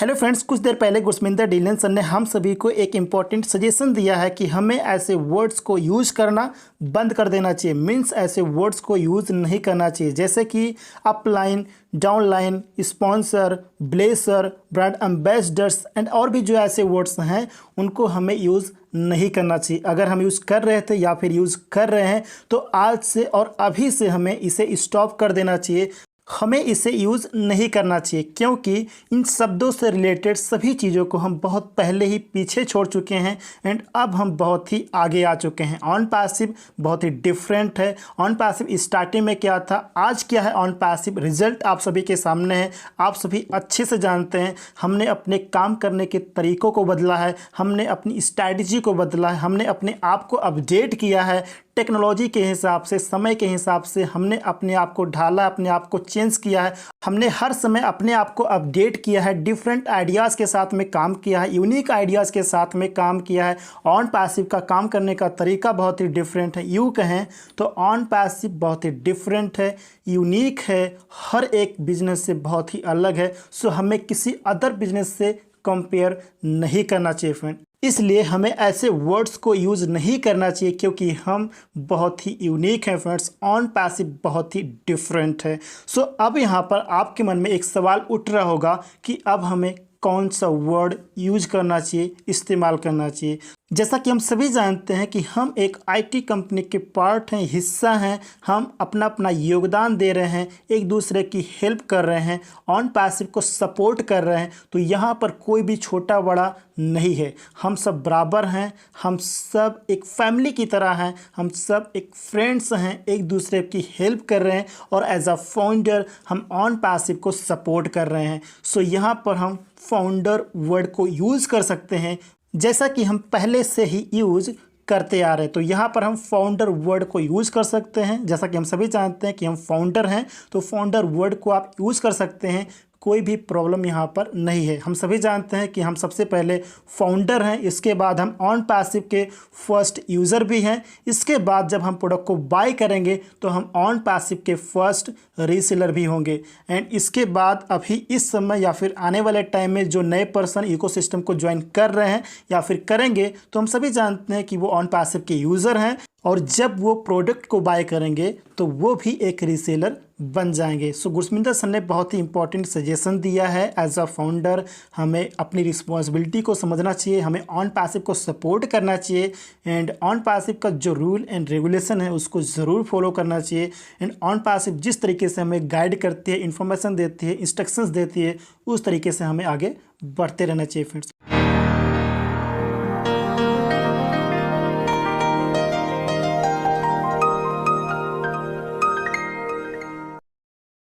Hello friends, कुछ देर पहले गुरस्मिंदर Dylan sir ने हम सभी को एक इम्पॉर्टेंट सजेशन दिया है कि हमें ऐसे वर्ड्स को यूज़ करना बंद कर देना चाहिए। मीन्स ऐसे वर्ड्स को यूज़ नहीं करना चाहिए, जैसे कि upline, downline, sponsor, blesser, brand ambassadors and और भी जो ऐसे वर्ड्स हैं उनको हमें यूज़ नहीं करना चाहिए। अगर हम यूज़ कर रहे थे या फिर यूज़ कर रहे हैं तो आज से और अभी से हमें इसे स्टॉप कर देना चाहिए। हमें इसे यूज़ नहीं करना चाहिए, क्योंकि इन शब्दों से रिलेटेड सभी चीज़ों को हम बहुत पहले ही पीछे छोड़ चुके हैं एंड अब हम बहुत ही आगे आ चुके हैं। ऑन पैसिव बहुत ही डिफरेंट है। ऑन पैसिव स्टार्टिंग में क्या था, आज क्या है ऑन पैसिव, रिजल्ट आप सभी के सामने है। आप सभी अच्छे से जानते हैं हमने अपने काम करने के तरीक़ों को बदला है, हमने अपनी स्ट्रैटेजी को बदला है, हमने अपने आप को अपडेट किया है। टेक्नोलॉजी के हिसाब से, समय के हिसाब से हमने अपने आप को ढाला, अपने आप को चेंज किया है। हमने हर समय अपने आप को अपडेट किया है, डिफरेंट आइडियाज़ के साथ में काम किया है, यूनिक आइडियाज़ के साथ में काम किया है। ऑन पैसिव का काम करने का तरीका बहुत ही डिफरेंट है। यूँ कहें तो ऑन पैसिव बहुत ही डिफरेंट है, यूनिक है, हर एक बिजनेस से बहुत ही अलग है। सो हमें किसी अदर बिजनेस से कंपेयर नहीं करना चाहिए फ्रेंड। इसलिए हमें ऐसे वर्ड्स को यूज़ नहीं करना चाहिए, क्योंकि हम बहुत ही यूनिक हैं फ्रेंड्स। ऑन पैसिव बहुत ही डिफरेंट है। सो अब यहाँ पर आपके मन में एक सवाल उठ रहा होगा कि अब हमें कौन सा वर्ड यूज करना चाहिए, इस्तेमाल करना चाहिए। जैसा कि हम सभी जानते हैं कि हम एक आईटी कंपनी के पार्ट हैं, हिस्सा हैं। हम अपना अपना योगदान दे रहे हैं, एक दूसरे की हेल्प कर रहे हैं, ऑन पैसिव को सपोर्ट कर रहे हैं। तो यहाँ पर कोई भी छोटा बड़ा नहीं है, हम सब बराबर हैं, हम सब एक फैमिली की तरह हैं, हम सब एक फ्रेंड्स हैं, एक दूसरे की हेल्प कर रहे हैं और एज अ फाउंडर हम ऑन पैसिव को सपोर्ट कर रहे हैं। सो यहाँ पर हम फाउंडर वर्ड को यूज़ कर सकते हैं, जैसा कि हम पहले से ही यूज़ करते आ रहे हैं। तो यहाँ पर हम फाउंडर वर्ड को यूज़ कर सकते हैं। जैसा कि हम सभी जानते हैं कि हम फाउंडर हैं, तो फाउंडर वर्ड को आप यूज़ कर सकते हैं, कोई भी प्रॉब्लम यहाँ पर नहीं है। हम सभी जानते हैं कि हम सबसे पहले फाउंडर हैं, इसके बाद हम ऑन पैसिव के फर्स्ट यूज़र भी हैं, इसके बाद जब हम प्रोडक्ट को बाय करेंगे तो हम ऑन पैसिव के फर्स्ट रीसेलर भी होंगे। एंड इसके बाद अभी इस समय या फिर आने वाले टाइम में जो नए पर्सन इकोसिस्टम को ज्वाइन कर रहे हैं या फिर करेंगे, तो हम सभी जानते हैं कि वो ऑन पैसिव के यूज़र हैं और जब वो प्रोडक्ट को बाय करेंगे तो वो भी एक रीसेलर बन जाएंगे। सो गुरस्मिंदर सर ने बहुत ही इंपॉर्टेंट सजेशन दिया है। एज अ फाउंडर हमें अपनी रिस्पॉन्सिबिलिटी को समझना चाहिए, हमें ऑन पैसिव को सपोर्ट करना चाहिए एंड ऑन पैसिव का जो रूल एंड रेगुलेशन है उसको ज़रूर फॉलो करना चाहिए। एंड ऑन पैसिव जिस तरीके से हमें गाइड करती है, इन्फॉर्मेशन देती है, इंस्ट्रक्शंस देती है, उस तरीके से हमें आगे बढ़ते रहना चाहिए फ्रेंड्स।